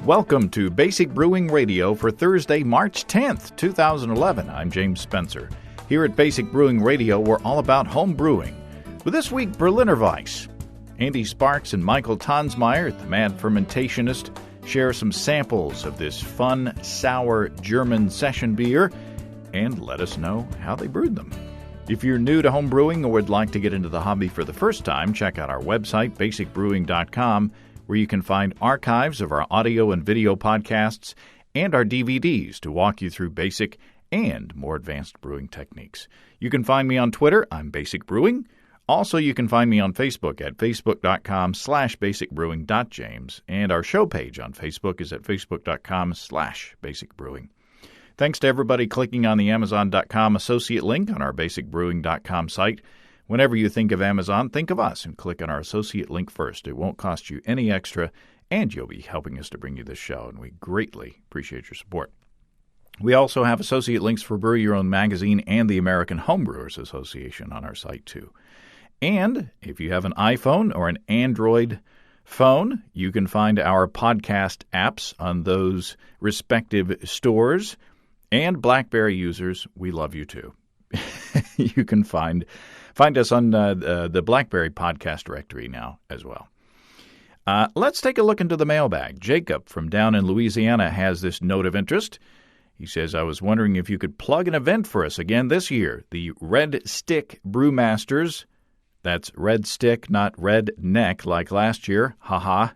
Welcome to Basic Brewing Radio for Thursday, March 10th, 2011. I'm James Spencer. Here at Basic Brewing Radio, we're all about home brewing. With this week, Berliner Weisse. Andy Sparks and Michael Tonsmeire at the Mad Fermentationist share some samples of this fun, sour German session beer and let us know how they brewed them. If you're new to home brewing or would like to get into the hobby for the first time, check out our website, basicbrewing.com, where you can find archives of our audio and video podcasts and our DVDs to walk you through basic and more advanced brewing techniques. You can find me on Twitter. I'm Basic Brewing. Also, you can find me on Facebook at facebook.com/basicbrewing.james, and our show page on Facebook is at facebook.com/basicbrewing. Thanks to everybody clicking on the Amazon.com associate link on our basicbrewing.com site. Whenever you think of Amazon, think of us and click on our associate link first. It won't cost you any extra, and you'll be helping us to bring you this show, and we greatly appreciate your support. We also have associate links for Brew Your Own Magazine and the American Homebrewers Association on our site, too. And if you have an iPhone or an Android phone, you can find our podcast apps on those respective stores. And BlackBerry users, we love you, too. You can find us on the BlackBerry podcast directory now as well. Let's take a look into the mailbag. Jacob from down in Louisiana has this note of interest. He says, I was wondering if you could plug an event for us again this year. The Red Stick Brewmasters. That's Red Stick, not Red Neck like last year. Ha-ha.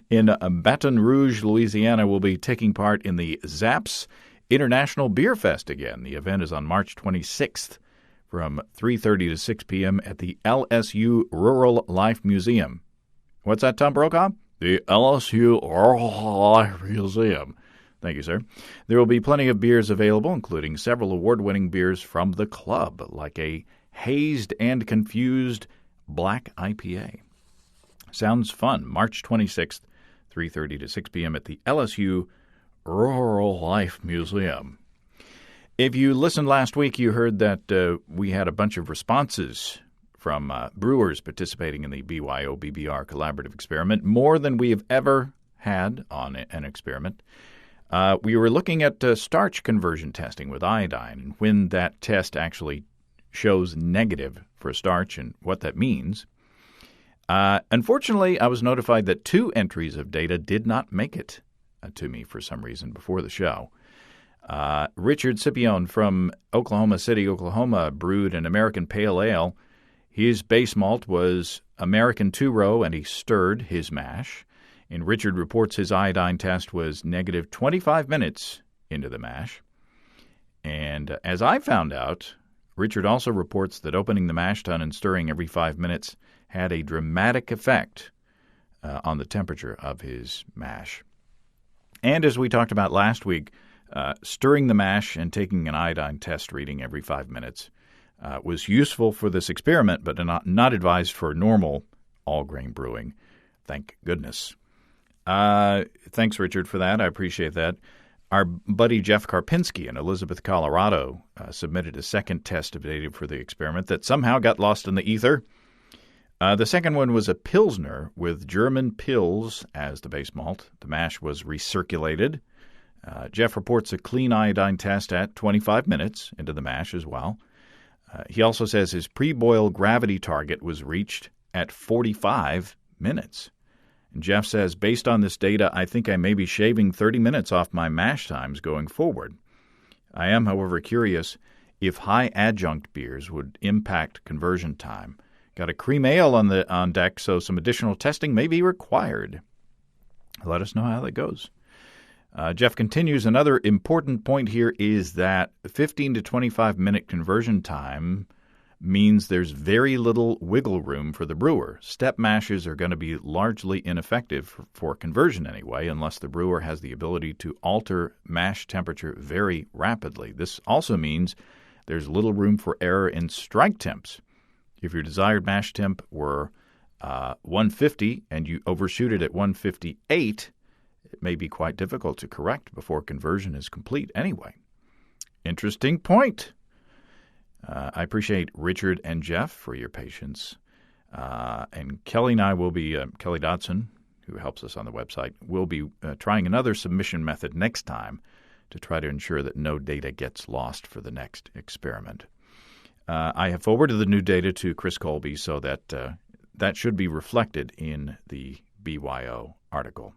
In Baton Rouge, Louisiana, will be taking part in the Zapp's International Beer Fest again. The event is on March 26th from 3:30 to 6 p.m. at the LSU Rural Life Museum. What's that, Tom Brokaw? The LSU Rural Life Museum. Thank you, sir. There will be plenty of beers available, including several award-winning beers from the club, like a Hazed and Confused Black IPA. Sounds fun. March 26th, 3:30 to 6 p.m. at the LSU Rural Life Museum. If you listened last week, you heard that we had a bunch of responses from brewers participating in the BYO-BBR collaborative experiment, more than we have ever had on an experiment. We were looking at starch conversion testing with iodine and when that test actually shows negative for starch and what that means. Unfortunately, I was notified that 2 entries of data did not make it to me for some reason before the show. Richard Scipione from Oklahoma City, Oklahoma, brewed an American Pale Ale. His base malt was American 2-row, and he stirred his mash. And Richard reports his iodine test was negative 25 minutes into the mash. And as I found out, Richard also reports that opening the mash tun and stirring every 5 minutes had a dramatic effect on the temperature of his mash. And as we talked about last week, stirring the mash and taking an iodine test reading every 5 minutes was useful for this experiment, but not advised for normal all-grain brewing. Thank goodness. Thanks, Richard, for that. I appreciate that. Our buddy Jeff Karpinski in Elizabeth, Colorado, submitted a second test of data for the experiment that somehow got lost in the ether. The second one was a Pilsner with German Pils as the base malt. The mash was recirculated. Jeff reports a clean iodine test at 25 minutes into the mash as well. He also says his pre-boil gravity target was reached at 45 minutes. And Jeff says, based on this data, I think I may be shaving 30 minutes off my mash times going forward. I am, however, curious if high adjunct beers would impact conversion time. Got a cream ale on deck, so some additional testing may be required. Let us know how that goes. Jeff continues, another important point here is that 15 to 25 minute conversion time means there's very little wiggle room for the brewer. Step mashes are going to be largely ineffective for conversion anyway, unless the brewer has the ability to alter mash temperature very rapidly. This also means there's little room for error in strike temps. If your desired mash temp were 150 and you overshoot it at 158, it may be quite difficult to correct before conversion is complete anyway. Interesting point. I appreciate Richard and Jeff for your patience. And Kelly and I will be, Kelly Dodson, who helps us on the website. We'll be trying another submission method next time to try to ensure that no data gets lost for the next experiment. I have forwarded the new data to Chris Colby so that that should be reflected in the BYO article.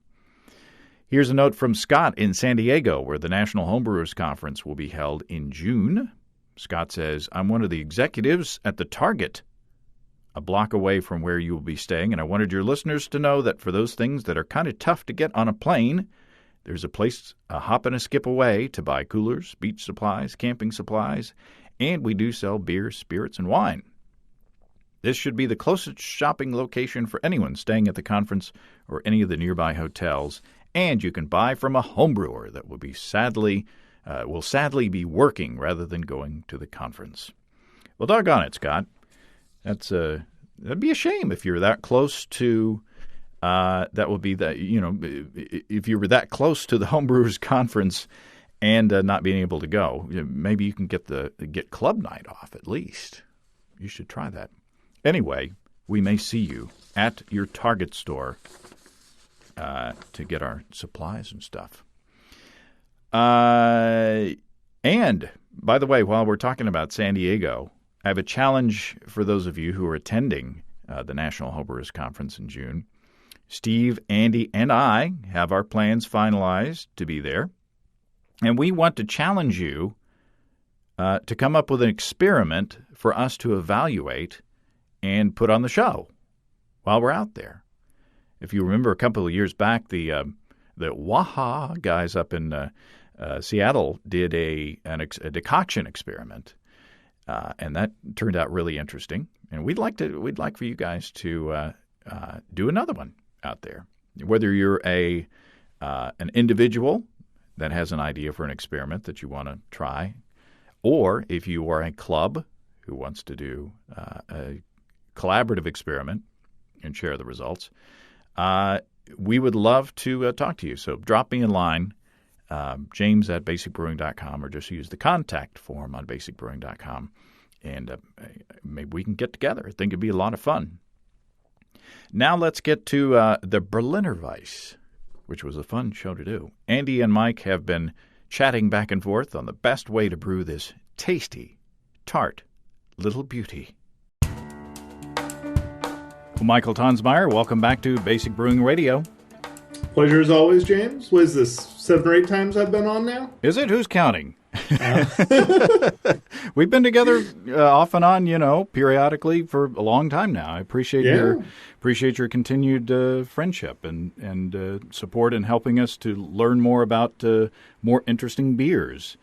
Here's a note from Scott in San Diego, where the National Homebrewers Conference will be held in June. Scott says, I'm one of the executives at the Target, a block away from where you will be staying, and I wanted your listeners to know that for those things that are kind of tough to get on a plane, there's a place a hop and a skip away to buy coolers, beach supplies, camping supplies, and we do sell beer, spirits, and wine. This should be the closest shopping location for anyone staying at the conference or any of the nearby hotels, and you can buy from a homebrewer that will sadly be working rather than going to the conference. Well, doggone it, Scott. That'd be a shame if you're that close to. That would be that if you were that close to the homebrewers conference and not being able to go. Maybe you can get club night off at least. You should try that. Anyway, we may see you at your Target store to get our supplies and stuff. And, by the way, while we're talking about San Diego, I have a challenge for those of you who are attending the National Homebrewers Conference in June. Steve, Andy, and I have our plans finalized to be there, and we want to challenge you to come up with an experiment for us to evaluate and put on the show while we're out there. If you remember a couple of years back, the Waha guys up in Seattle did a decoction experiment, and that turned out really interesting. And we'd like for you guys to do another one out there. Whether you're an individual that has an idea for an experiment that you want to try, or if you are a club who wants to do a collaborative experiment and share the results, we would love to talk to you. So drop me a line, James at basicbrewing.com, or just use the contact form on basicbrewing.com, and maybe we can get together. I think it'd be a lot of fun. Now let's get to the Berliner Weisse, which was a fun show to do. Andy and Mike have been chatting back and forth on the best way to brew this tasty, tart little beauty. Well, Michael Tonsmeire, welcome back to Basic Brewing Radio. Pleasure as always, James. What is this, 7 or 8 times I've been on now? Is it? Who's counting? We've been together off and on, periodically for a long time now. I appreciate your continued friendship and support in helping us to learn more about more interesting beers.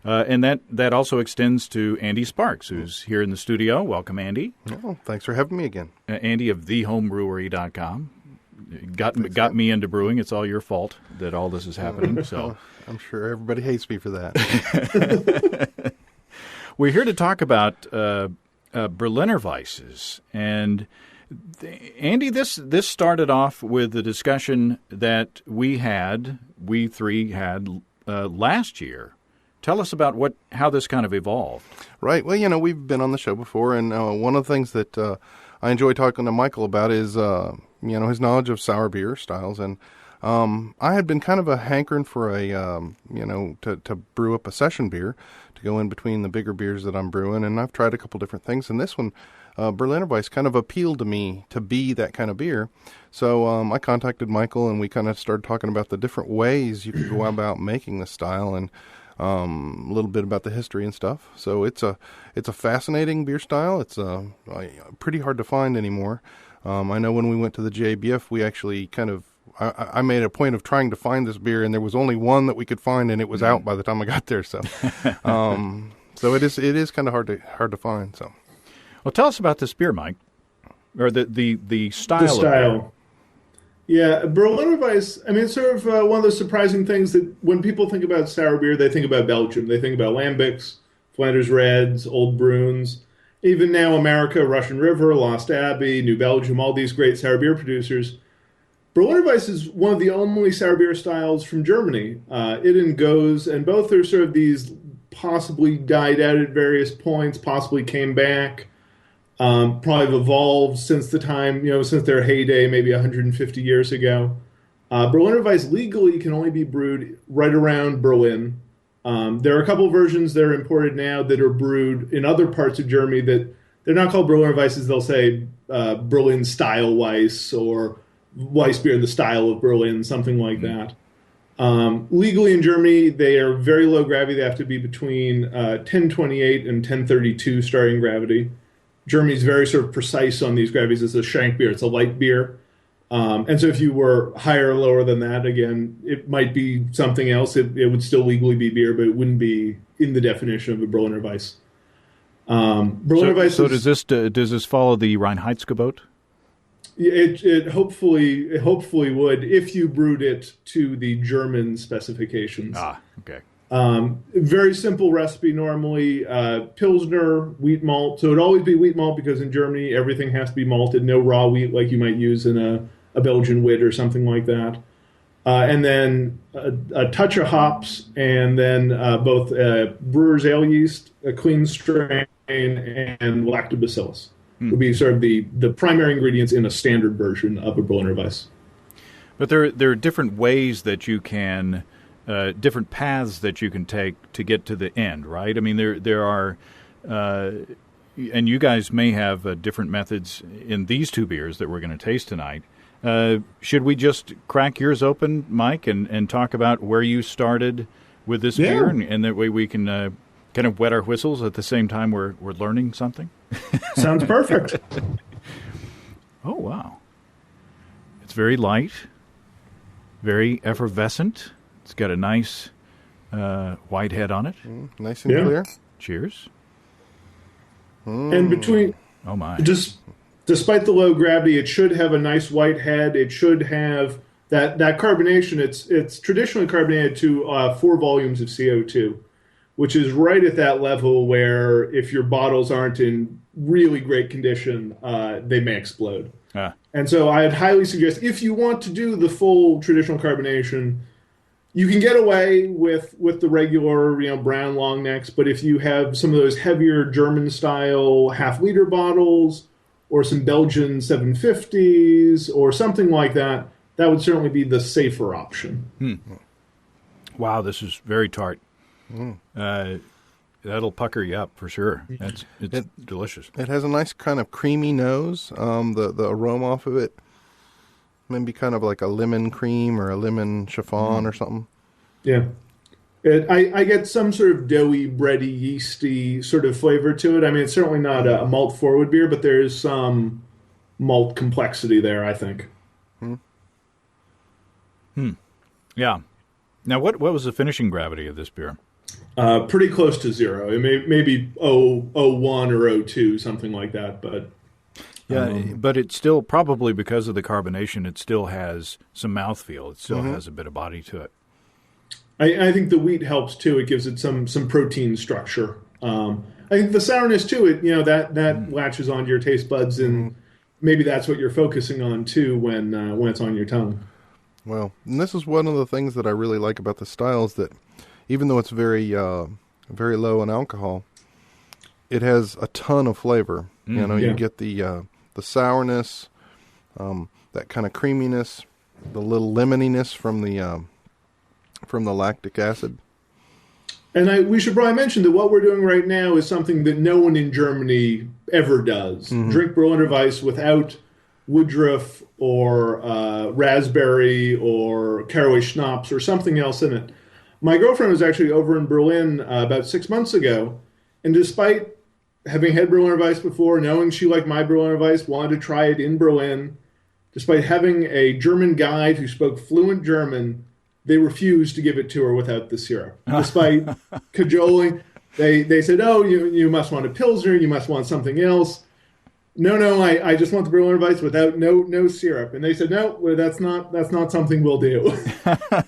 And that also extends to Andy Sparks, who's here in the studio. Welcome, Andy. Oh, thanks for having me again. Andy of thehomebrewery.com. Got me into brewing. It's all your fault that all this is happening. So I'm sure everybody hates me for that. We're here to talk about Berliner Weisses. And Andy, this started off with the discussion that we three had last year. Tell us about how this kind of evolved. Right. Well, we've been on the show before, and one of the things that I enjoy talking to Michael about is, his knowledge of sour beer styles. And I had been kind of a hankering for to brew up a session beer to go in between the bigger beers that I'm brewing. And I've tried a couple different things. And this one, Berliner Weisse, kind of appealed to me to be that kind of beer. So I contacted Michael, and we kind of started talking about the different ways you could go about making this style, and a little bit about the history and stuff. So it's a fascinating beer style. It's pretty hard to find anymore. I know when we went to the JBF, we actually I made a point of trying to find this beer, and there was only one that we could find, and it was out by the time I got there. So, so it is kind of hard to find. So, well, tell us about this beer, Mike, or the style. The style. Of beer. Yeah, Berliner Weisse, it's sort of one of those surprising things that when people think about sour beer, they think about Belgium. They think about Lambics, Flanders Reds, Old Bruins. Even now, America, Russian River, Lost Abbey, New Belgium, all these great sour beer producers. Berliner Weisse is one of the only sour beer styles from Germany. It and Goes, and both are sort of these possibly died out at various points, possibly came back. probably have evolved since the time, since their heyday, maybe 150 years ago. Berliner Weisse legally can only be brewed right around Berlin. There are a couple of versions that are imported now that are brewed in other parts of Germany that they're not called Berliner Weisses. They'll say Berlin style Weiss or Weiss beer, the style of Berlin, something like that. Legally in Germany, they are very low gravity. They have to be between 1028 and 1032 starting gravity. Germany's very sort of precise on these gravities. It's a Schenk beer. It's a light beer. And so if you were higher or lower than that, again, it might be something else. It would still legally be beer, but it wouldn't be in the definition of a Berliner Weiss. So does this follow the Reinheitsgebot? It hopefully would if you brewed it to the German specifications. Okay. Very simple recipe normally. Pilsner, wheat malt. So it'd always be wheat malt because in Germany everything has to be malted. No raw wheat like you might use in a Belgian wit or something like that. And then a touch of hops, and then both brewer's ale yeast, a clean strain, and lactobacillus would be sort of the primary ingredients in a standard version of a Berliner Weisse. But there are different ways that you can, different paths that you can take to get to the end, right? I mean, there are, and you guys may have different methods in these two beers that we're going to taste tonight. Should we just crack yours open, Mike, and talk about where you started with this beer, and that way we can kind of wet our whistles at the same time we're learning something? Sounds perfect. Oh, wow. It's very light, very effervescent. It's got a nice white head on it. Nice and clear. Cheers. And between... Oh, my. Despite the low gravity, it should have a nice white head. It should have that carbonation. It's traditionally carbonated to 4 volumes of CO2, which is right at that level where if your bottles aren't in really great condition, they may explode. And so I'd highly suggest, if you want to do the full traditional carbonation, you can get away with the regular, brown long necks. But if you have some of those heavier German-style half-liter bottles, or some Belgian 750s, or something like that, that would certainly be the safer option. Wow, this is very tart. That'll pucker you up for sure. It's delicious. It has a nice kind of creamy nose. The aroma off of it, maybe kind of like a lemon cream or a lemon chiffon or something. Yeah. I get some sort of doughy, bready, yeasty sort of flavor to it. I mean, it's certainly not a malt-forward beer, but there is some malt complexity there, I think. Yeah. Now, what was the finishing gravity of this beer? Pretty close to 0. It may be 0.01 or 0.02, something like that. But but it's still, probably because of the carbonation, it still has some mouthfeel. It still has a bit of body to it. I think the wheat helps too. It gives it some protein structure. I think the sourness too. That latches onto your taste buds, and maybe that's what you're focusing on too when it's on your tongue. Well, and this is one of the things that I really like about the style is that even though it's very very low in alcohol, it has a ton of flavor. You get the sourness, that kind of creaminess, the little lemoniness from the lactic acid. And we should probably mention that what we're doing right now is something that no one in Germany ever does. Drink Berliner Weisse without Woodruff or raspberry or caraway schnapps or something else in it. My girlfriend was actually over in Berlin about 6 months ago, and despite having had Berliner Weisse before, knowing she liked my Berliner Weisse, wanted to try it in Berlin, despite having a German guide who spoke fluent German, they refused to give it to her without the syrup. Despite cajoling, they said, "Oh, you must want a Pilsner, you must want something else." No, I just want the Berliner Weisse without no syrup. And they said, "No, well, that's not something we'll do."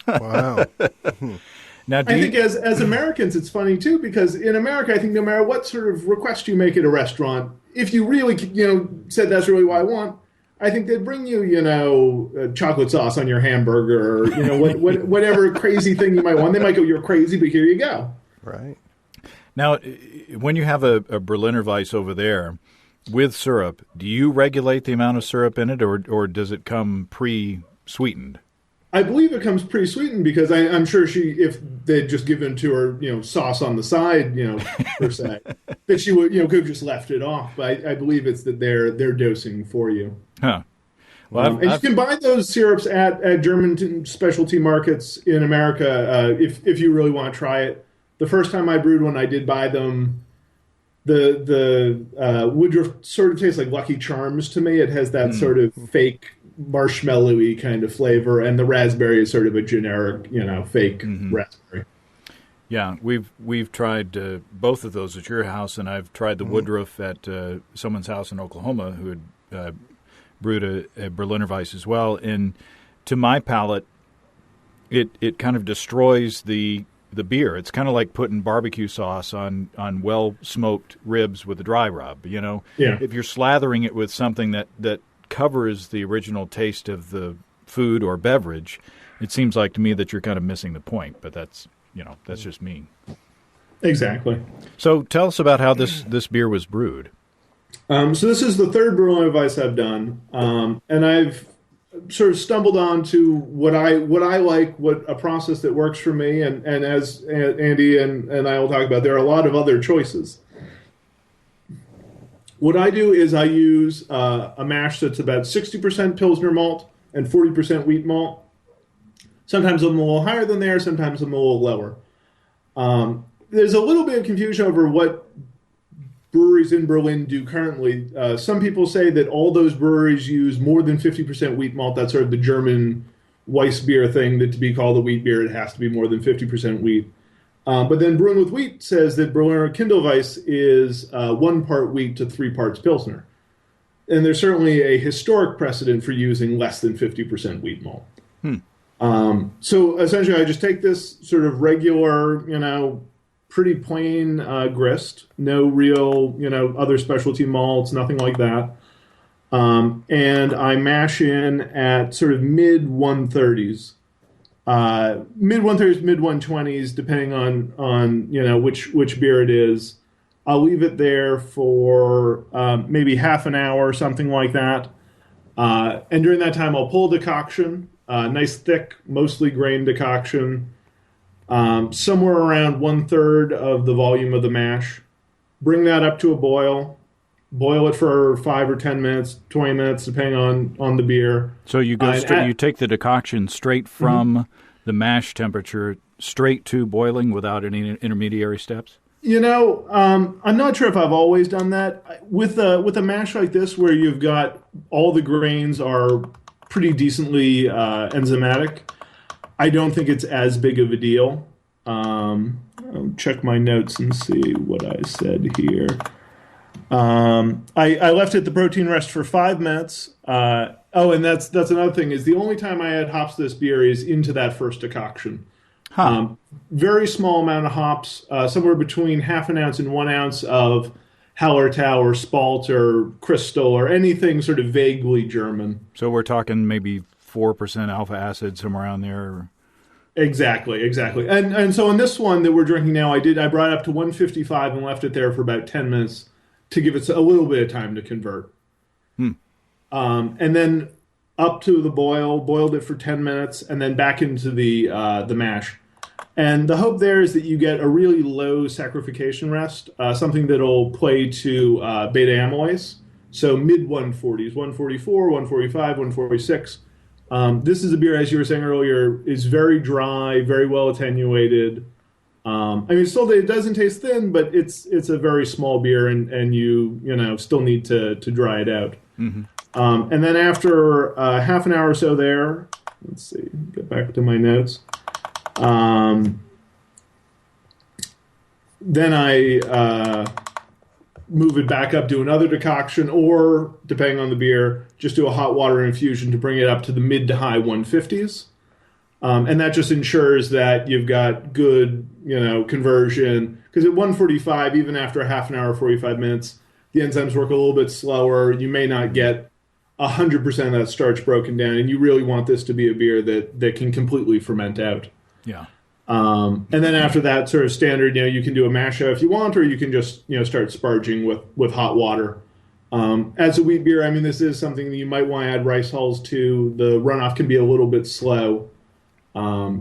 Wow. Now, I think as Americans, it's funny too, because in America, I think no matter what sort of request you make at a restaurant, if you really said that's really what I want, I think they'd bring you, chocolate sauce on your hamburger, or, whatever crazy thing you might want. They might go, "You're crazy, but here you go." Right. Now, when you have a Berliner Weisse over there, with syrup, do you regulate the amount of syrup in it, or does it come pre-sweetened? I believe it comes pre-sweetened because I'm sure if they'd just given to her, sauce on the side, per se, that she would, could have just left it off. But I believe it's that they're dosing for you. Huh. Well, you can buy those syrups at German specialty markets in America if you really want to try it. The first time I brewed one, I did buy them. The Woodruff sort of tastes like Lucky Charms to me. It has that sort of fake marshmallowy kind of flavor, and the raspberry is sort of a generic, fake raspberry. Yeah, we've tried both of those at your house, and I've tried the Woodruff at someone's house in Oklahoma who had brewed a Berliner Weisse as well. And to my palate, it kind of destroys the beer. It's kind of like putting barbecue sauce on well-smoked ribs with a dry rub. Yeah. If you're slathering it with something that covers the original taste of the food or beverage, it seems like to me that you're kind of missing the point. But that's just me. Exactly. So tell us about how this beer was brewed. So this is the third Berliner Weisse I've done, and I've sort of stumbled onto what I like, what a process that works for me, and as Andy and I will talk about, there are a lot of other choices. What I do is I use a mash that's about 60% Pilsner malt and 40% wheat malt. Sometimes I'm a little higher than there, sometimes I'm a little lower. There's a little bit of confusion over what breweries in Berlin do currently. Some people say that all those breweries use more than 50% wheat malt. That's sort of the German Weiss beer thing, that to be called a wheat beer, it has to be more than 50% wheat. But then Brewing with Wheat says that Berliner Kindelweiss is 1 part wheat to 3 parts Pilsner. And there's certainly a historic precedent for using less than 50% wheat malt. So essentially I just take this sort of regular, pretty plain grist, no real, other specialty malts, nothing like that. And I mash in at sort of mid 130s. Mid 130s, mid 120s, depending on which beer it is. I'll leave it there for maybe half an hour, something like that. And during that time, I'll pull a decoction, nice thick, mostly grain decoction, somewhere around 1/3 of the volume of the mash. Bring that up to a boil. Boil it for 5 or 10 minutes, 20 minutes, depending on the beer. So you go you take the decoction straight from the mash temperature straight to boiling without any intermediary steps? I'm not sure if I've always done that. With a mash like this, where you've got all the grains are pretty decently enzymatic, I don't think it's as big of a deal. I'll check my notes and see what I said here. I left it at the protein rest for 5 minutes. And that's another thing, is the only time I add hops to this beer is into that first decoction. Very small amount of hops, somewhere between half an ounce and 1 ounce of Hallertau or Spalt or Crystal or anything sort of vaguely German. So we're talking maybe 4% alpha acid, somewhere around there. Exactly. And so in this one that we're drinking now, I brought it up to 155 and left it there for about 10 minutes to give it a little bit of time to convert. And then up to the boiled it for 10 minutes, and then back into the mash. And the hope there is that you get a really low saccharification rest, something that'll play to beta amylase. So mid 140s, 144, 145, 146. This is a beer, as you were saying earlier, is very dry, very well attenuated. Still it doesn't taste thin, but it's a very small beer, and you still need to dry it out. And then after half an hour or so there, let's see, get back to my notes. Then I move it back up, do another decoction, or, depending on the beer, just do a hot water infusion to bring it up to the mid to high 150s. And that just ensures that you've got good, conversion. Because at 145, even after half an hour, 45 minutes, the enzymes work a little bit slower. You may not get 100% of that starch broken down, and you really want this to be a beer that can completely ferment out. Yeah. And then after that sort of standard, you can do a masha if you want, or you can just, start sparging with hot water. As a wheat beer, I mean, this is something that you might want to add rice hulls to. The runoff can be a little bit slow,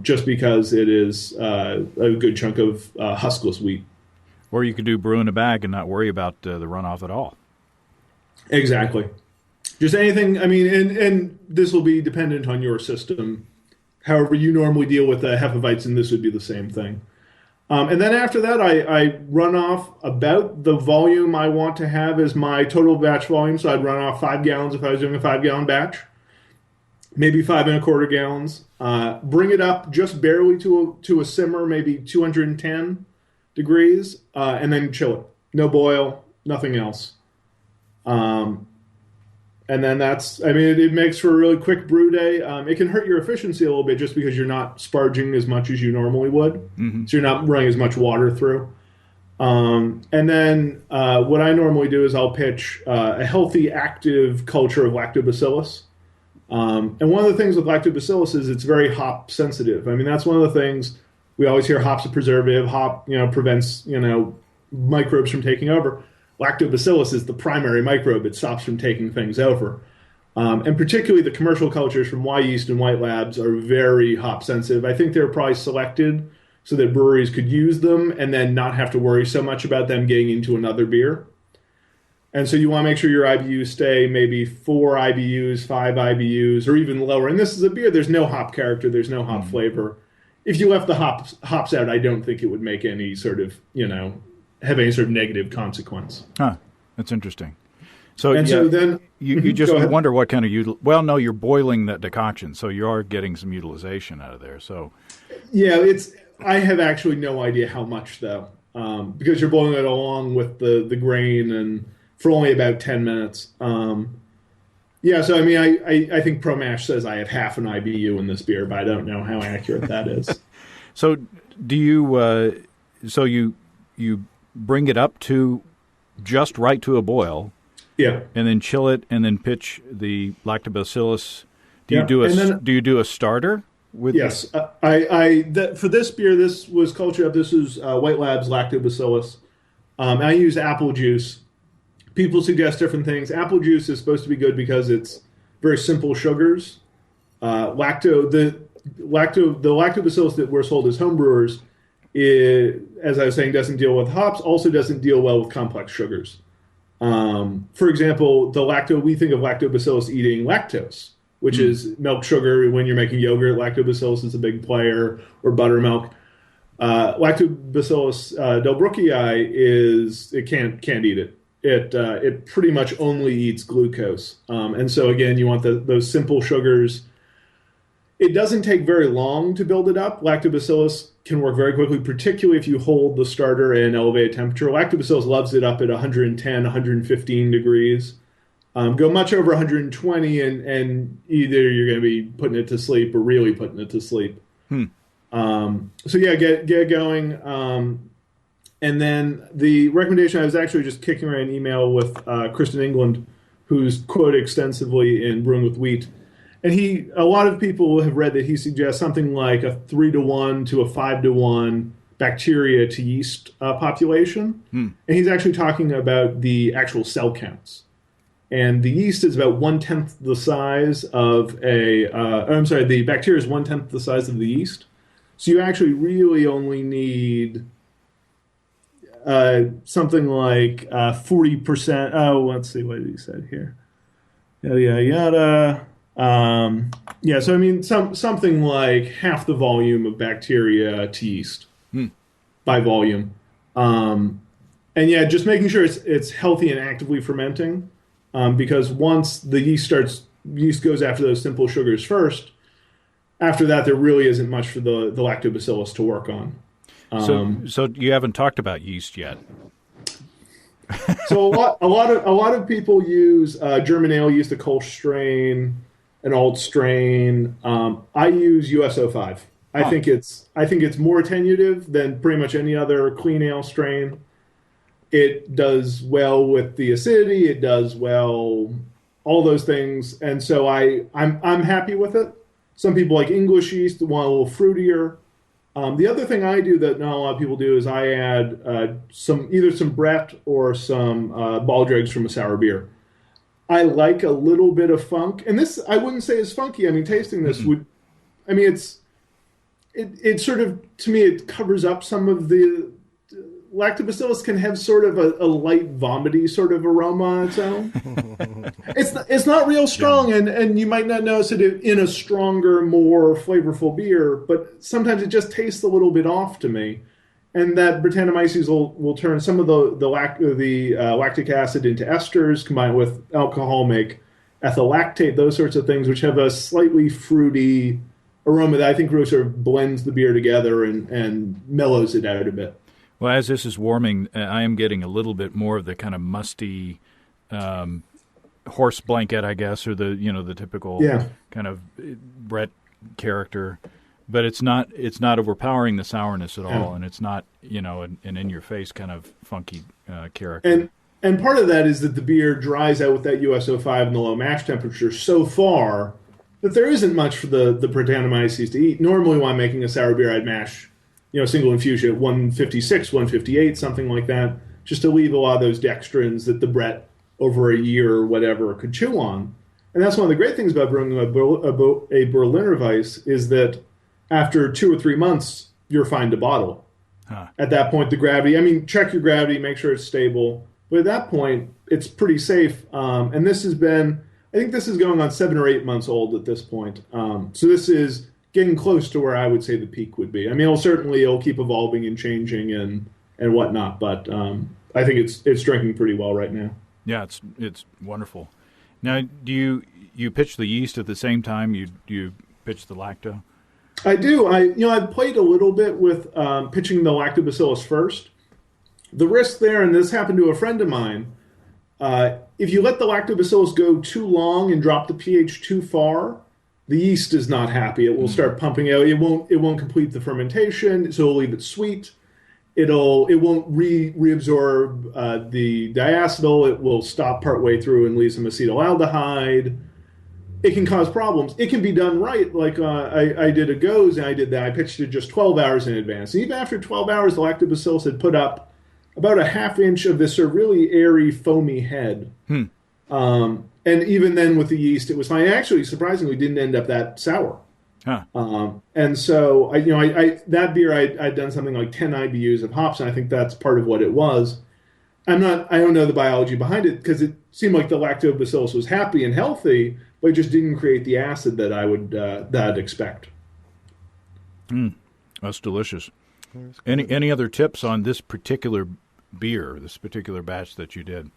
just because it is a good chunk of huskless wheat. Or you could do brew in a bag and not worry about the runoff at all. Exactly. Just anything, I mean, and this will be dependent on your system. However you normally deal with Hefeweizen, this would be the same thing. And then after that, I run off about the volume I want to have as my total batch volume. So I'd run off 5 gallons if I was doing a 5-gallon batch, maybe 5¼ gallons. Bring it up just barely to a simmer, maybe 210 degrees, and then chill it. No boil, nothing else. And then it makes for a really quick brew day. It can hurt your efficiency a little bit just because you're not sparging as much as you normally would. Mm-hmm. So you're not running as much water through. And then what I normally do is I'll pitch a healthy, active culture of lactobacillus. And one of the things with lactobacillus is it's very hop sensitive. I mean, that's one of the things we always hear: hop's a preservative, hop, prevents, microbes from taking over. Lactobacillus is the primary microbe. It stops from taking things over. And particularly the commercial cultures from Y Yeast and White Labs are very hop sensitive. I think they're probably selected so that breweries could use them and then not have to worry so much about them getting into another beer. And so you want to make sure your IBUs stay maybe 4 IBUs, 5 IBUs, or even lower. And this is a beer, there's no hop character, there's no hop flavor. If you left the hops out, I don't think it would make any sort of, have any sort of negative consequence. Huh. That's interesting. So, so then you just wonder what kind of you're boiling that decoction, so you are getting some utilization out of there. So, yeah, I have actually no idea how much though, because you're boiling it along with the grain and for only about 10 minutes. So I mean, I think ProMash says I have half an IBU in this beer, but I don't know how accurate that is. So do you? So you bring it up to just right to a boil. Yeah. And then chill it, and then pitch the lactobacillus. Do you do a starter with? Yes, for this beer, this was cultured up. This is White Labs lactobacillus. I use apple juice. People suggest different things. Apple juice is supposed to be good because it's very simple sugars. The lactobacillus that we're sold as homebrewers, as I was saying, doesn't deal with hops. Also, doesn't deal well with complex sugars. For example, we think of lactobacillus eating lactose, which is milk sugar. When you're making yogurt, lactobacillus is a big player, or buttermilk. Lactobacillus delbrueckii it can't eat it. It pretty much only eats glucose. And so again, you want those simple sugars. It doesn't take very long to build it up. Lactobacillus can work very quickly, particularly if you hold the starter at an elevated temperature. Lactobacillus loves it up at 110, 115 degrees. Go much over 120, and either you're going to be putting it to sleep or really putting it to sleep. So yeah, get going. And then the recommendation, I was actually just kicking around an email with Kristen England, who's quoted extensively in Brewing with Wheat. And a lot of people have read that he suggests something like a 3-to-1 to a 5-to-1 bacteria to yeast population. And he's actually talking about the actual cell counts. And the yeast is about 1/10 the size of the bacteria is 1/10 the size of the yeast. So you actually really only need something like 40%. Oh, let's see what he said here. Yada. So I mean, something like half the volume of bacteria to yeast by volume. And yeah, just making sure it's healthy and actively fermenting, because once the yeast goes after those simple sugars first. After that, there really isn't much for the lactobacillus to work on. So you haven't talked about yeast yet. So a lot of people use German ale yeast, a Kolsch strain, an alt strain. I use US-05. I think it's more attenuative than pretty much any other clean ale strain. It does well with the acidity. It does well, all those things, and so I'm happy with it. Some people like English yeast, want a little fruitier. The other thing I do that not a lot of people do is I add either some Brett or some ball dregs from a sour beer. I like a little bit of funk, and this I wouldn't say is funky. I mean, tasting this would, I mean, it sort of, to me, it covers up some of the lactobacillus can have sort of a light vomity sort of aroma on its own. It's not real strong, and you might not notice it in a stronger, more flavorful beer, but sometimes it just tastes a little bit off to me. And that Brettanomyces will turn some of the lactic acid into esters, combined with alcohol, make ethyl lactate, those sorts of things, which have a slightly fruity aroma that I think really sort of blends the beer together and mellows it out a bit. Well, as this is warming, I am getting a little bit more of the kind of musty horse blanket, I guess, or the typical kind of Brett character. But it's not overpowering the sourness at all, and it's not an in your face kind of funky character. And part of that is that the beer dries out with that USO5 and the low mash temperature so far that there isn't much for the Brettanomyces to eat. Normally, when I'm making a sour beer, I'd mash single infusion at 156, 158, something like that, just to leave a lot of those dextrins that the Brett over a year or whatever could chew on. And that's one of the great things about brewing a Berliner Weisse is that after 2 or 3 months, you're fine to bottle. At that point, the gravity, check your gravity, make sure it's stable. But at that point, it's pretty safe. And this has been, I think this is going on 7 or 8 months old at this point. So this is getting close to where I would say the peak would be. It'll keep evolving and changing and whatnot. But I think it's drinking pretty well right now. Yeah, it's wonderful. Now, do you pitch the yeast at the same time you pitch the lacto? I do. I've played a little bit with pitching the lactobacillus first. The risk there, and this happened to a friend of mine, if you let the lactobacillus go too long and drop the pH too far, the yeast is not happy. It will start pumping out. It won't complete the fermentation, so it'll leave it sweet. It won't reabsorb the diacetyl. It will stop partway through and leave some acetaldehyde. It can cause problems. It can be done right, like I did a Goes, and I did that. I pitched it just 12 hours in advance. And even after 12 hours, the lactobacillus had put up about a half inch of this sort of really airy, foamy head. And even then with the yeast, it was fine. Actually, surprisingly, didn't end up that sour. And so, that beer, I'd done something like 10 IBUs of hops, and I think that's part of what it was. I don't know the biology behind it, because it seemed like the lactobacillus was happy and healthy, but it just didn't create the acid that I'd expect. That's delicious. Any other tips on this particular beer, this particular batch that you did?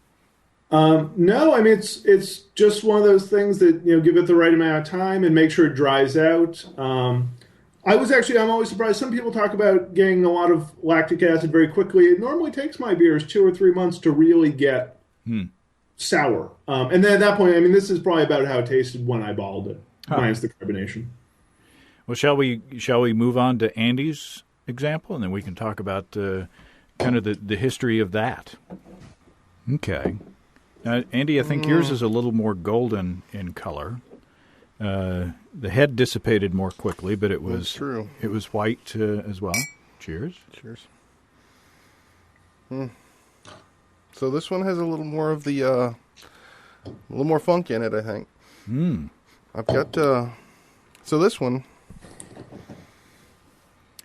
No, it's just one of those things that, give it the right amount of time and make sure it dries out. I'm always surprised. Some people talk about getting a lot of lactic acid very quickly. It normally takes my beers 2 or 3 months to really get sour. And then at that point, this is probably about how it tasted when I bottled it, minus the carbonation. Well, shall we move on to Andy's example, and then we can talk about kind of the history of that. Okay. Andy, I think yours is a little more golden in color. The head dissipated more quickly, but it was true. It was white as well. Cheers. Cheers. So this one has a little more of the a little more funk in it, I think. I've got so this one.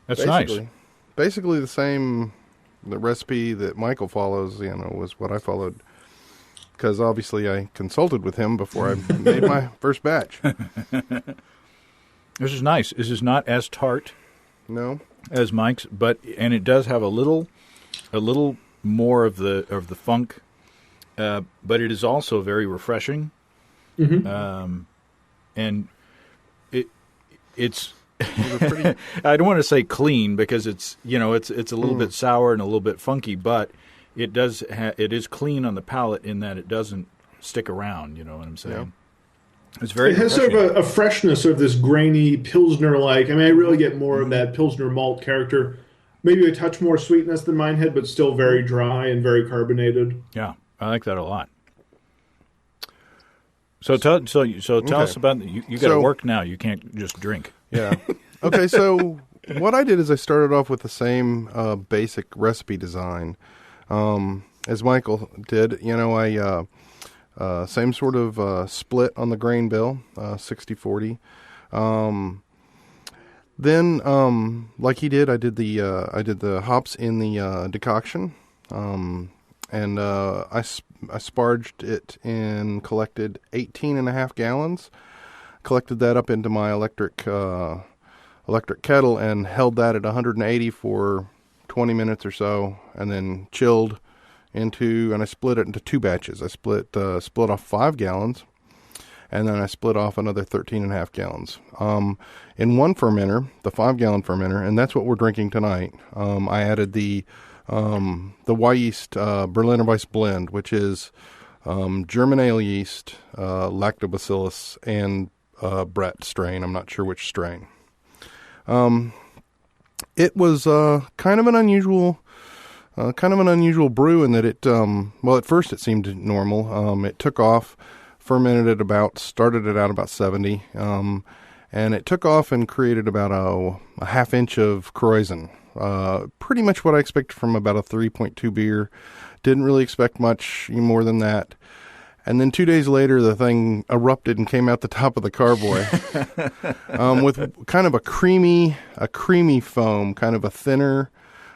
That's nice. Basically the recipe that Michael follows, was what I followed. Because obviously I consulted with him before I made my first batch. This is nice. This is not as tart, as Mike's, and it does have a little more of the funk, but it is also very refreshing. And it's I don't want to say clean because it's it's a little bit sour and a little bit funky, but it does. It is clean on the palate in that it doesn't stick around. You know what I'm saying? Yeah. It's very. It has sort of a freshness, sort of this grainy Pilsner-like. I really get more of that Pilsner malt character. Maybe a touch more sweetness than mine had, but still very dry and very carbonated. Yeah, I like that a lot. So tell us about you got to work now. You can't just drink. Yeah. Okay. So what I did is I started off with the same basic recipe design. As Michael did, Same sort of split on the grain bill, 60-40. Then, like he did, I did the hops in the decoction, and I sparged it and collected 18.5 gallons. Collected that up into my electric kettle and held that at 180 for 20 minutes or so, and then chilled and I split it into 2 batches. I split off 5 gallons, and then I split off another 13.5 gallons. In one fermenter, the 5-gallon fermenter, and that's what we're drinking tonight. I added the Yeast Berliner Weisse blend, which is German ale yeast, lactobacillus, and Brett strain. I'm not sure which strain. It was kind of an unusual brew in that it at first it seemed normal. It took off, started it out about 70, and it took off and created about a half inch of Kreuzen. Pretty much what I expected from about a 3.2 beer. Didn't really expect much more than that. And then 2 days later, the thing erupted and came out the top of the carboy with kind of a creamy foam, kind of a thinner,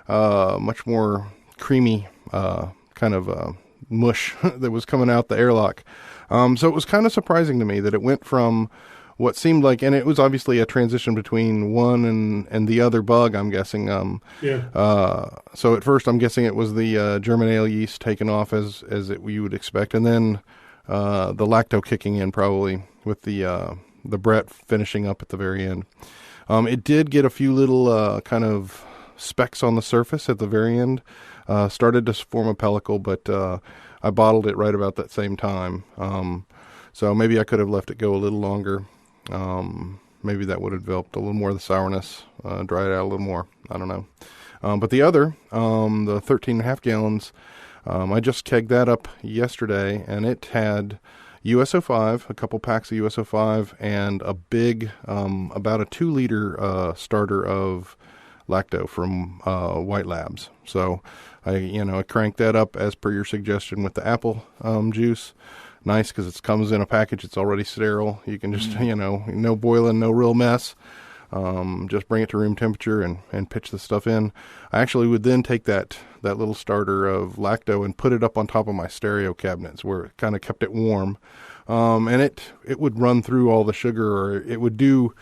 much more creamy kind of mush that was coming out the airlock. So it was kind of surprising to me that it went from what seemed like, and it was obviously a transition between one and the other bug, I'm guessing. So at first, I'm guessing it was the German ale yeast taken off as you would expect, and then the lacto kicking in probably with the Brett finishing up at the very end. It did get a few little kind of specks on the surface at the very end. Started to form a pellicle, but I bottled it right about that same time. So maybe I could have left it go a little longer. Maybe that would have developed a little more of the sourness, dried out a little more. I don't know. But the other, the 13.5 gallons, I just kegged that up yesterday, and it had USO5, a couple packs of USO5, and a big, about a 2-liter starter of lacto from White Labs. So I cranked that up as per your suggestion with the apple juice. Nice because it comes in a package. It's already sterile. You can just, no boiling, no real mess. Just bring it to room temperature and pitch the stuff in. I actually would then take that little starter of lacto and put it up on top of my stereo cabinets where it kind of kept it warm. And it would run through all the sugar, or it would do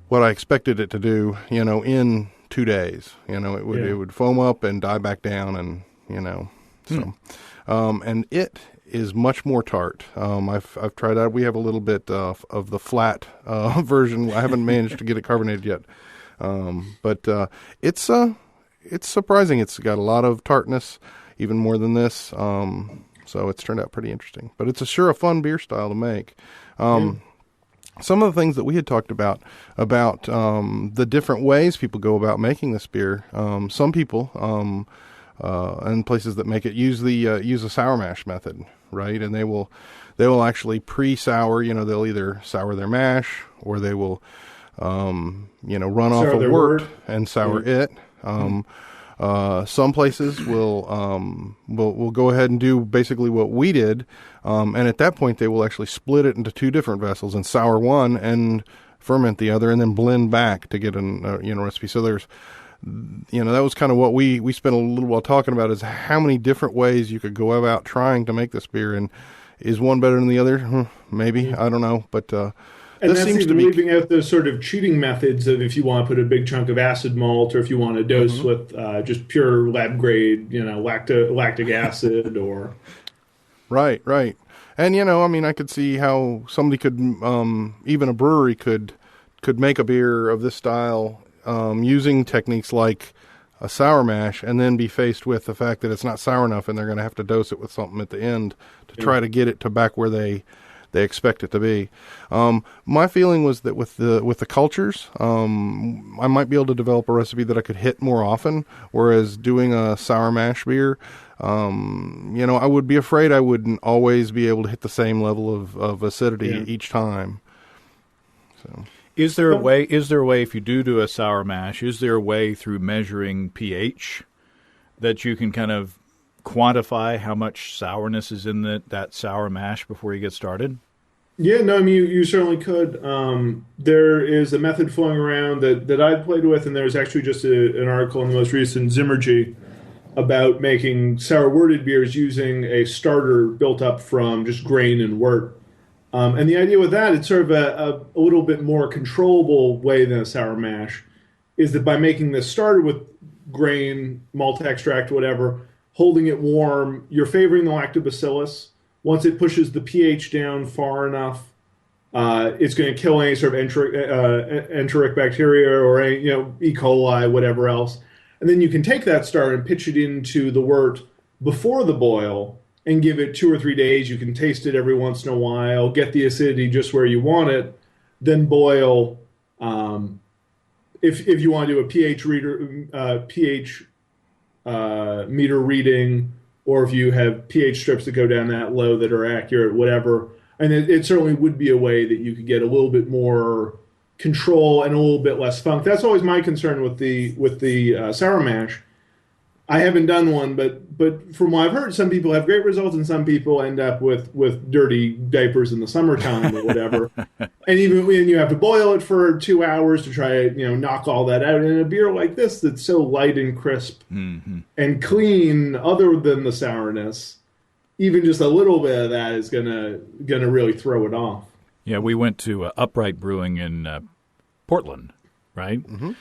what I expected it to do, in 2 days. It would foam up and die back down, and, so. And it is much more tart. I've tried that. We have a little bit of the flat version. I haven't managed to get it carbonated yet, but it's surprising. It's got a lot of tartness, even more than this. So it's turned out pretty interesting. But it's sure a fun beer style to make. Some of the things that we had talked about the different ways people go about making this beer. Some people and places that make it use a sour mash method, right? And they will actually pre-sour. They'll either sour their mash, or they will run off a wort and sour it. Some places will go ahead and do basically what we did, and at that point they will actually split it into 2 different vessels and sour one and ferment the other, and then blend back to get a recipe. So there's that was kind of what we spent a little while talking about, is how many different ways you could go about trying to make this beer, and is one better than the other? Maybe, I don't know, but and this seems to be leaving out the sort of cheating methods of if you want to put a big chunk of acid malt, or if you want to dose with just pure lab grade, lactic acid, or right. And I could see how somebody could, even a brewery could make a beer of this style using techniques like a sour mash, and then be faced with the fact that it's not sour enough, and they're going to have to dose it with something at the end to try to get it to back where they expect it to be. My feeling was that with the cultures, I might be able to develop a recipe that I could hit more often, whereas doing a sour mash beer, I would be afraid I wouldn't always be able to hit the same level of acidity each time. So. Is there a way, if you do a sour mash, is there a way through measuring pH that you can kind of quantify how much sourness is in that sour mash before you get started? Yeah, no, I mean, you certainly could. There is a method flowing around that I've played with, and there's actually just an article in the most recent Zimmergy about making sour worded beers using a starter built up from just grain and wort. And the idea with that, it's sort of a little bit more controllable way than a sour mash, is that by making this starter with grain, malt extract, whatever, holding it warm, you're favoring the lactobacillus. Once it pushes the pH down far enough, it's going to kill any sort of enteric bacteria or any, E. coli, whatever else. And then you can take that starter and pitch it into the wort before the boil and give it 2 or 3 days. You can taste it every once in a while, get the acidity just where you want it, then boil. If you want to do a pH meter reading, or if you have pH strips that go down that low that are accurate, whatever. And it certainly would be a way that you could get a little bit more control and a little bit less funk. That's always my concern with the sour mash. I haven't done one, but from what I've heard, some people have great results and some people end up with dirty diapers in the summertime or whatever. And even when you have to boil it for 2 hours to try to knock all that out, in a beer like this that's so light and crisp and clean, other than the sourness, even just a little bit of that is gonna really throw it off. Yeah, we went to Upright Brewing in Portland, right? Mm-hmm.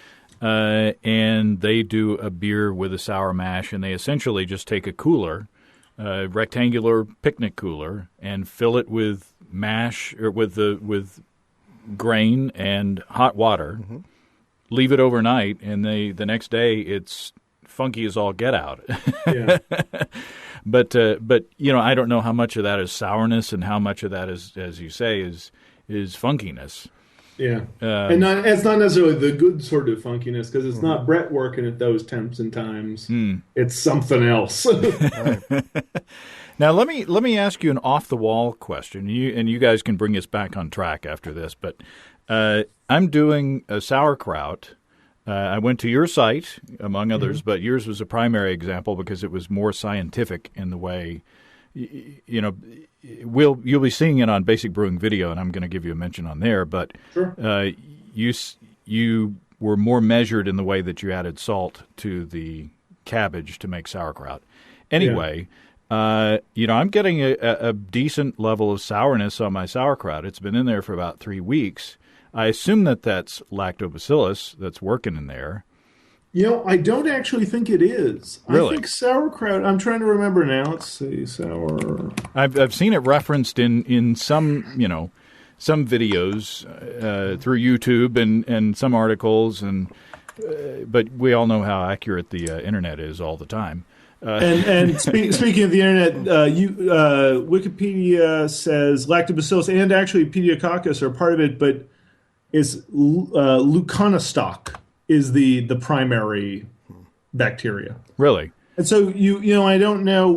And they do a beer with a sour mash, and they essentially just take a cooler, a rectangular picnic cooler, and fill it with mash or with grain and hot water. Mm-hmm. Leave it overnight, and the next day it's funky as all get out. Yeah. But I don't know how much of that is sourness and how much of that is, as you say, is funkiness. Yeah, and it's not necessarily the good sort of funkiness, because it's not Brett working at those temps and times. It's something else. Now, let me ask you an off the wall question. You guys can bring us back on track after this. But I'm doing a sauerkraut. I went to your site, among others, but yours was a primary example because it was more scientific in the way. You'll be seeing it on Basic Brewing Video, and I'm going to give you a mention on there. But sure. You were more measured in the way that you added salt to the cabbage to make sauerkraut. Anyway, I'm getting a decent level of sourness on my sauerkraut. It's been in there for about 3 weeks. I assume that's lactobacillus that's working in there. I don't actually think it is. Really? I think sauerkraut, I'm trying to remember now. Let's see, sour. I've seen it referenced in some, some videos through YouTube and some articles, but we all know how accurate the internet is all the time. Speaking of the internet, Wikipedia says lactobacillus and actually pediococcus are part of it, but it's leuconostoc is the primary bacteria. Really? And so I don't know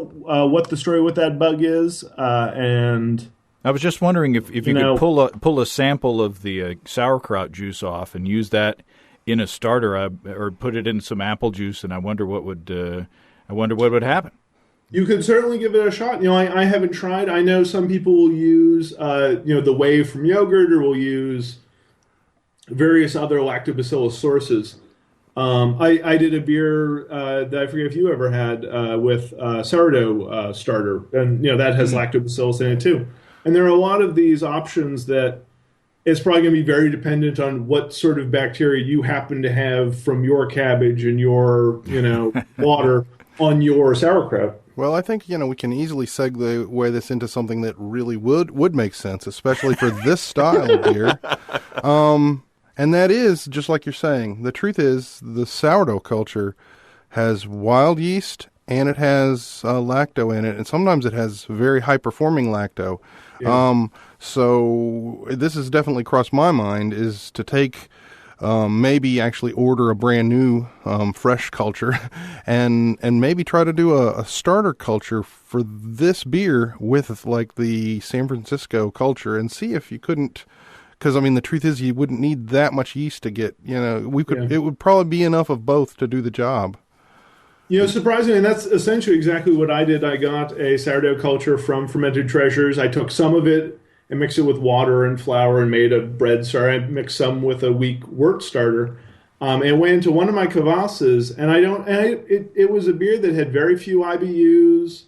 what the story with that bug is, and I was just wondering if you could pull a sample of the sauerkraut juice off and use that in a starter, or put it in some apple juice, and I wonder what would happen. You could certainly give it a shot. I haven't tried. I know some people will use the whey from yogurt, or will use various other lactobacillus sources. I did a beer that I forget if you ever had with sourdough starter, and that has lactobacillus in it too. And there are a lot of these options that it's probably going to be very dependent on what sort of bacteria you happen to have from your cabbage and your water on your sauerkraut. Well, I think we can easily segue this into something that really would make sense, especially for this style of beer. And that is, just like you're saying, the truth is the sourdough culture has wild yeast and it has lacto in it, and sometimes it has very high-performing lacto. Yeah. So this has definitely crossed my mind, is to take maybe actually order a brand new fresh culture and maybe try to do a starter culture for this beer with like the San Francisco culture, and see if you couldn't. Because, the truth is you wouldn't need that much yeast to get, it would probably be enough of both to do the job. Surprisingly, and that's essentially exactly what I did. I got a sourdough culture from Fermented Treasures. I took some of it and mixed it with water and flour and made a bread starter. I mixed some with a weak wort starter, and went into one of my kvases. And it was a beer that had very few IBUs,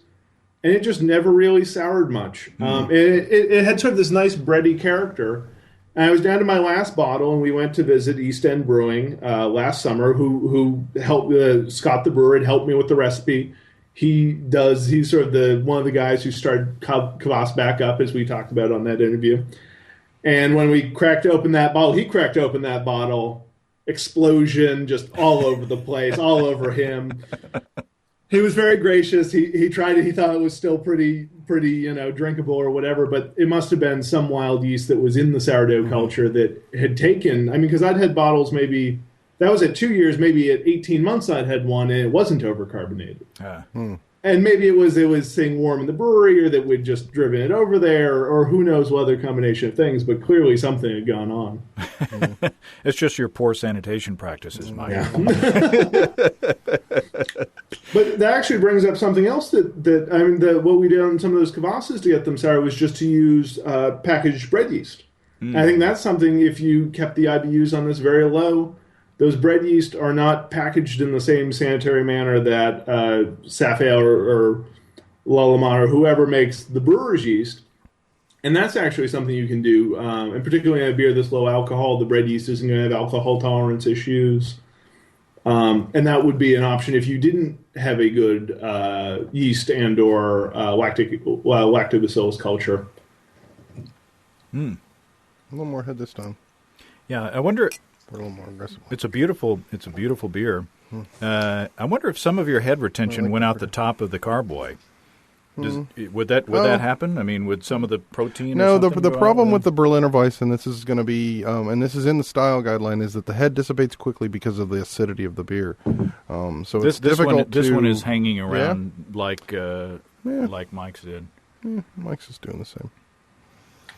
and it just never really soured much. It had sort of this nice bready character. And I was down to my last bottle, and we went to visit East End Brewing last summer, who helped Scott the brewer had helped me with the recipe. He's sort of one of the guys who started kvass back up, as we talked about on that interview. And when we cracked open that bottle, he cracked open that bottle, explosion just all over the place, all over him. He was very gracious. He tried it. He thought it was still pretty, drinkable or whatever. But it must have been some wild yeast that was in the sourdough culture that had taken. I mean, because I'd had bottles maybe that was at 2 years. Maybe at 18 months I'd had one, and it wasn't overcarbonated. And maybe it was staying warm in the brewery, or that we'd just driven it over there, or who knows what other combination of things. But clearly something had gone on. It's just your poor sanitation practices, Mike. Yeah. But that actually brings up something else what we did on some of those kvasses to get them sour was just to use packaged bread yeast. I think that's something, if you kept the IBUs on this very low, those bread yeast are not packaged in the same sanitary manner that Safale or Lallemand or whoever makes the brewer's yeast. And that's actually something you can do. And particularly in a beer this low alcohol, the bread yeast isn't going to have alcohol tolerance issues. And that would be an option if you didn't have a good yeast and or lactobacillus culture. A little more head this time. Yeah, I wonder. We're a little more aggressive. It's a beautiful beer. I wonder if some of your head retention went out the top of the carboy. Would that happen? I mean, would some of the protein? No, the problem with the Berliner Weisse, and this is going to be, and this is in the style guideline, is that the head dissipates quickly because of the acidity of the beer. So it's difficult. This one is hanging around like Mike's did. Mike's is doing the same.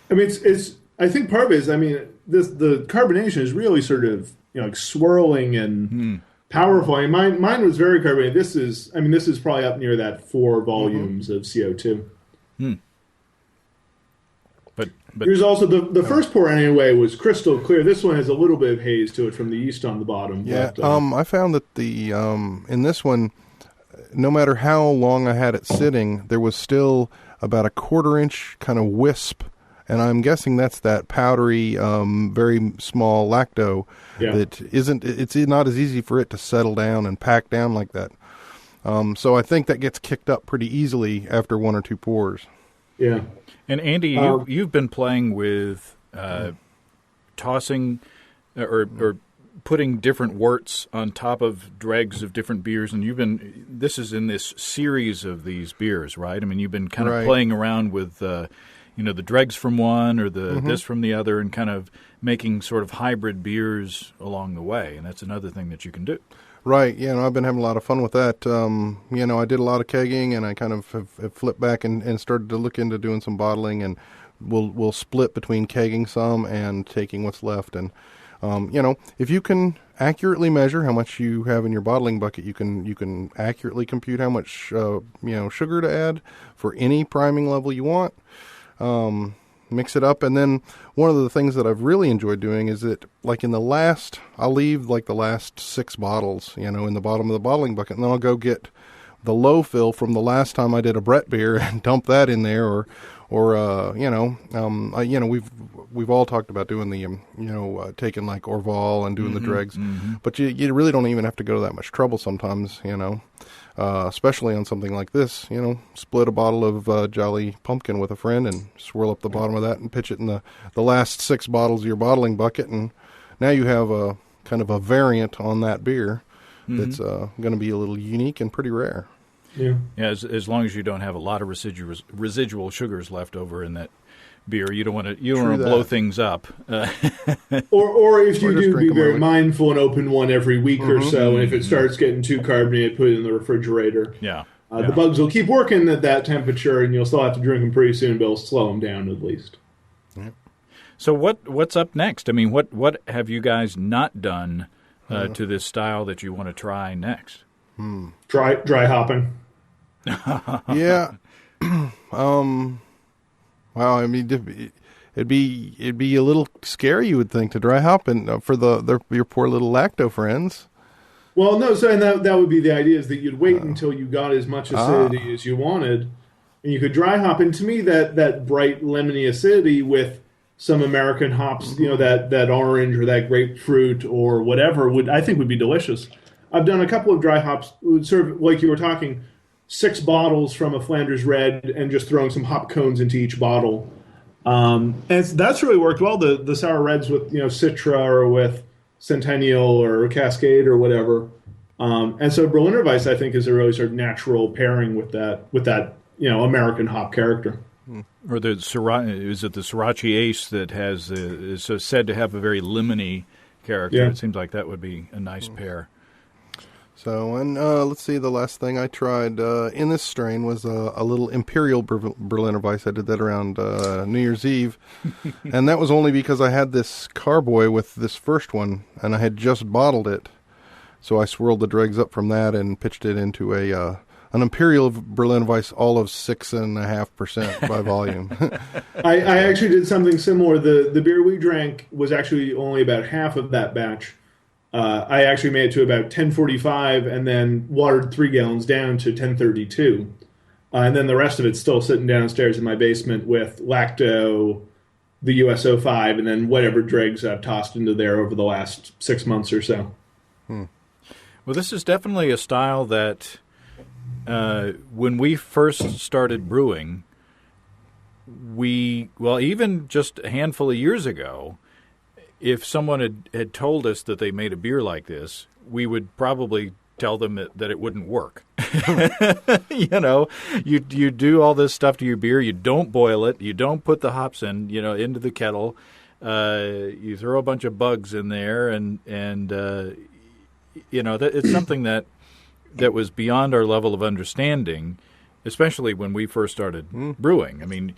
I mean, it's. I think part of it is. I mean, the carbonation is really sort of like swirling and. Powerful. I mean, mine was very carbonated. This is probably up near that 4 volumes of CO2. But here's also the first pour anyway was crystal clear. This one has a little bit of haze to it from the yeast on the bottom. Yeah. But, I found that the in this one, no matter how long I had it sitting, there was still about a 1/4 inch kind of wisp. And I'm guessing that's that powdery, very small lacto that isn't. It's not as easy for it to settle down and pack down like that. So I think that gets kicked up pretty easily after 1 or 2 pours. Yeah. And Andy, you've been playing with tossing or putting different worts on top of dregs of different beers, and this is in this series of these beers, right? I mean, you've been kind of playing around with. The dregs from one or the this from the other, and kind of making sort of hybrid beers along the way. And that's another thing that you can do. Right. Yeah, I've been having a lot of fun with that. I did a lot of kegging, and I kind of have flipped back and started to look into doing some bottling, and we'll split between kegging some and taking what's left. And, if you can accurately measure how much you have in your bottling bucket, you can accurately compute how much, sugar to add for any priming level you want. Mix it up, and then one of the things that I've really enjoyed doing is that, like I'll leave like the last 6 bottles, in the bottom of the bottling bucket, and then I'll go get the low fill from the last time I did a Brett beer and dump that in there, we've all talked about doing the, taking like Orval and doing the dregs, but you really don't even have to go to that much trouble sometimes, especially on something like this, split a bottle of Jolly Pumpkin with a friend and swirl up the bottom of that and pitch it in the last 6 bottles of your bottling bucket. And now you have a kind of a variant on that beer that's going to be a little unique and pretty rare. Yeah. As long as you don't have a lot of residual sugars left over in that beer, you don't want to blow things up. or if you do, be very mindful and open one every week or so. And if it starts getting too carbonated, put it in the refrigerator. The bugs will keep working at that temperature, and you'll still have to drink them pretty soon, but it'll slow them down at least. Yeah. So what's up next? I mean, what have you guys not done to this style that you want to try next? Dry hopping. Yeah. Wow. I mean, it'd be a little scary, you would think, to dry hop and for your poor little lacto friends. Well, no. So, and that would be the idea, is that you'd wait until you got as much acidity as you wanted, and you could dry hop. And to me, that bright lemony acidity with some American hops, that orange or that grapefruit or whatever, I think would be delicious. I've done a couple of dry hops, sort of like you were talking, 6 bottles from a Flanders Red and just throwing some hop cones into each bottle. And that's really worked well. The sour reds with Citra or with Centennial or Cascade or whatever. And so Berliner Weisse, I think, is a really sort of natural pairing with that American hop character. Or is it the Sriracha Ace that is said to have a very lemony character? Yeah. It seems like that would be a nice pair. So, and let's see, the last thing I tried in this strain was a little Imperial Berliner Weisse. I did that around New Year's Eve. And that was only because I had this carboy with this first one, and I had just bottled it. So I swirled the dregs up from that and pitched it into an Imperial Berliner Weisse, all of 6.5% by volume. I actually did something similar. The beer we drank was actually only about half of that batch. I actually made it to about 10:45 and then watered 3 gallons down to 10:32. And then the rest of it's still sitting downstairs in my basement with lacto, the US-05, and then whatever dregs I've tossed into there over the last 6 months or so. Well, this is definitely a style that when we first started brewing, even just a handful of years ago, if someone had told us that they made a beer like this, we would probably tell them that it wouldn't work. You do all this stuff to your beer. You don't boil it. You don't put the hops into the kettle. You throw a bunch of bugs in there, and it's something that was beyond our level of understanding, especially when we first started brewing. I mean,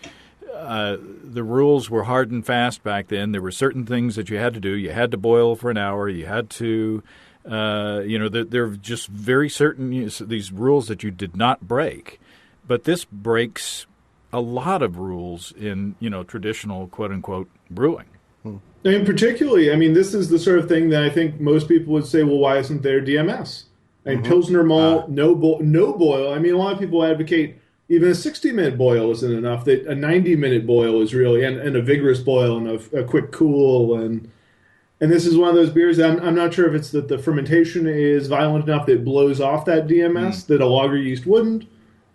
the rules were hard and fast back then. There were certain things that you had to do. You had to boil for an hour. You had to, there were just very certain these rules that you did not break. But this breaks a lot of rules in, traditional quote-unquote brewing. And particularly, this is the sort of thing that I think most people would say, well, why isn't there DMS? Pilsner malt, no boil. A lot of people advocate even a 60-minute boil isn't enough. That a 90-minute boil is really, and a vigorous boil and a quick cool. And this is one of those beers that I'm not sure if it's that the fermentation is violent enough that it blows off that DMS that a lager yeast wouldn't,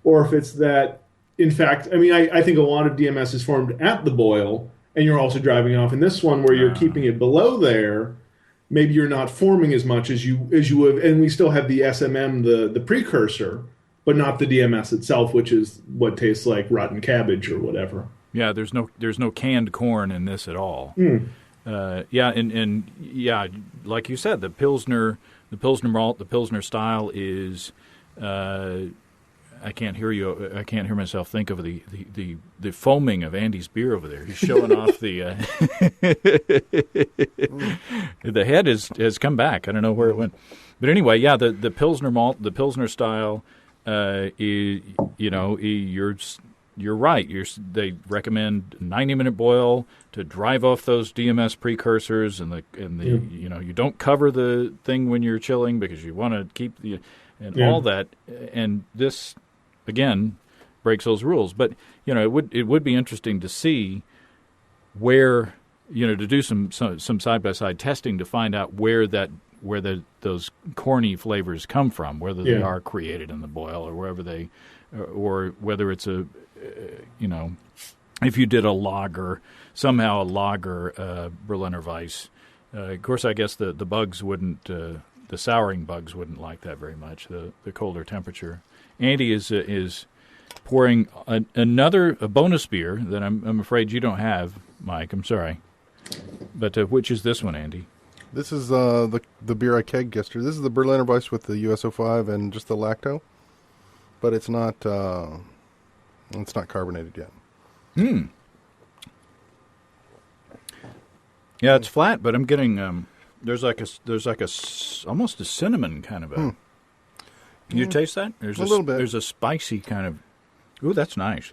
or if it's that, in fact, I think a lot of DMS is formed at the boil, and you're also driving off. In this one, where you're keeping it below there, maybe you're not forming as much as you would, and we still have the SMM, the precursor, but not the DMS itself, which is what tastes like rotten cabbage or whatever. Yeah, there's no canned corn in this at all. And like you said, the Pilsner malt, the Pilsner style is. I can't hear myself think of the foaming of Andy's beer over there. He's showing off the. The head has come back. I don't know where it went, but anyway, yeah, the Pilsner malt, the Pilsner style. You're right. They recommend 90-minute boil to drive off those DMS precursors, and you don't cover the thing when you're chilling because you want to keep all that. And this again breaks those rules. But it would be interesting to see where to do some side by side testing to find out where those corny flavors come from, whether they are created in the boil or wherever or whether it's if you did a lager Berliner Weisse. Of course, I guess the bugs wouldn't, the souring bugs wouldn't like that very much. The colder temperature. Andy is pouring a bonus beer that I'm afraid you don't have, Mike. I'm sorry, but which is this one, Andy? This is the beer I kegged yesterday. This is the Berliner Weisse with the US-05 and just the lacto, but it's not carbonated yet. Yeah, it's flat, but I'm getting there's like a almost a cinnamon kind of a. You taste that? There's a little bit. There's a spicy kind of... Ooh, that's nice.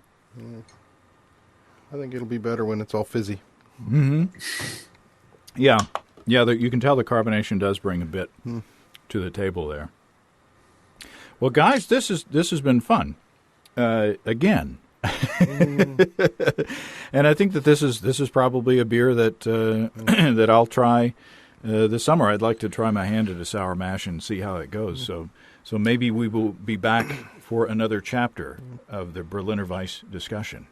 I think it'll be better when it's all fizzy. Mm-hmm. Yeah. Yeah, you can tell the carbonation does bring a bit to the table there. Well, guys, this has been fun. Again. And I think that this is probably a beer that that I'll try this summer. I'd like to try my hand at a sour mash and see how it goes. So maybe we will be back for another chapter of the Berliner Weisse discussion.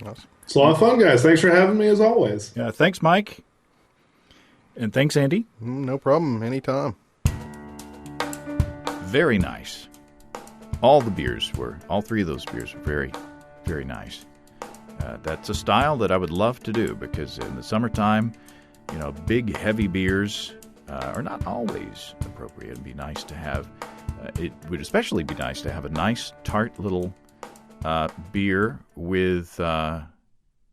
Awesome. It's a lot of fun, guys. Thanks for having me, as always. Yeah, thanks, Mike. And thanks, Andy. No problem. Anytime. Very nice. All three of those beers were very, very nice. That's a style that I would love to do because in the summertime, big, heavy beers are not always appropriate. It'd be nice to have, it would especially be nice to have a nice, tart little beer with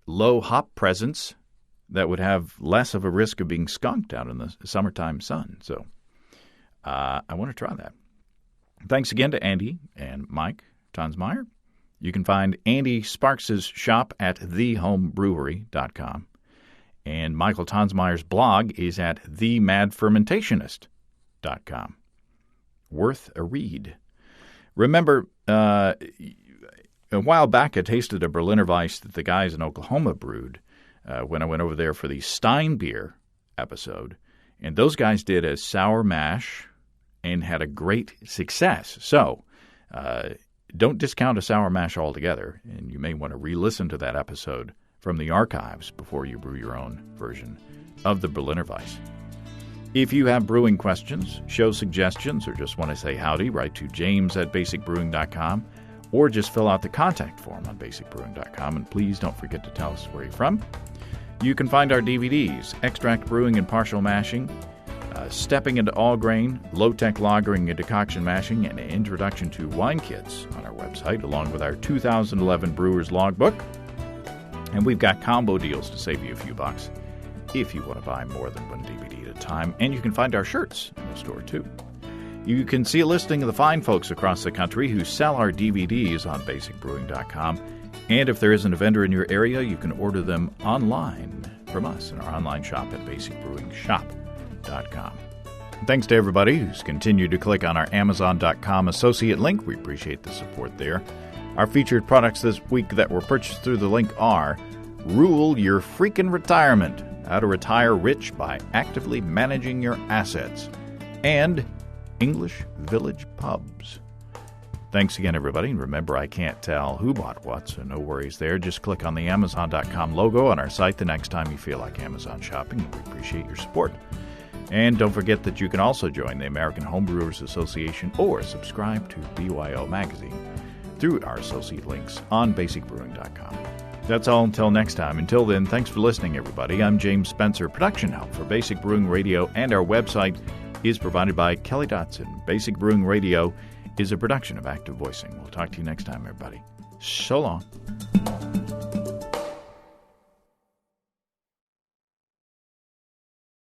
low hop presence that would have less of a risk of being skunked out in the summertime sun. So I want to try that. Thanks again to Andy and Mike Tonsmeire. You can find Andy Sparks' shop at thehomebrewery.com. And Michael Tonsmeire's blog is at themadfermentationist.com. Worth a read. Remember, a while back I tasted a Berliner Weisse that the guys in Oklahoma brewed when I went over there for the Stein beer episode. And those guys did a sour mash and had a great success. So don't discount a sour mash altogether, and you may want to re-listen to that episode from the archives before you brew your own version of the Berliner Weisse. If you have brewing questions, show suggestions, or just want to say howdy, write to james@basicbrewing.com, or just fill out the contact form on basicbrewing.com, and please don't forget to tell us where you're from. You can find our DVDs, Extract Brewing and Partial Mashing, Stepping into All Grain, Low-Tech Lagering and Decoction Mashing, and an Introduction to Wine Kits on our website, along with our 2011 Brewer's Logbook. And we've got combo deals to save you a few bucks if you want to buy more than one DVD at a time. And you can find our shirts in the store, too. You can see a listing of the fine folks across the country who sell our DVDs on basicbrewing.com. And if there isn't a vendor in your area, you can order them online from us in our online shop at basicbrewingshop.com. Thanks to everybody who's continued to click on our Amazon.com associate link. We appreciate the support there. Our featured products this week that were purchased through the link are Rule Your Freaking Retirement, How to Retire Rich by Actively Managing Your Assets, and English Village Pubs. Thanks again, everybody. And remember, I can't tell who bought what, so no worries there. Just click on the Amazon.com logo on our site the next time you feel like Amazon shopping. We appreciate your support. And don't forget that you can also join the American Homebrewers Association or subscribe to BYO Magazine through our associate links on basicbrewing.com. That's all until next time. Until then, thanks for listening, everybody. I'm James Spencer. Production help for Basic Brewing Radio and our website is provided by Kelly Dotson. Basic Brewing Radio is a production of Active Voicing. We'll talk to you next time, everybody. So long.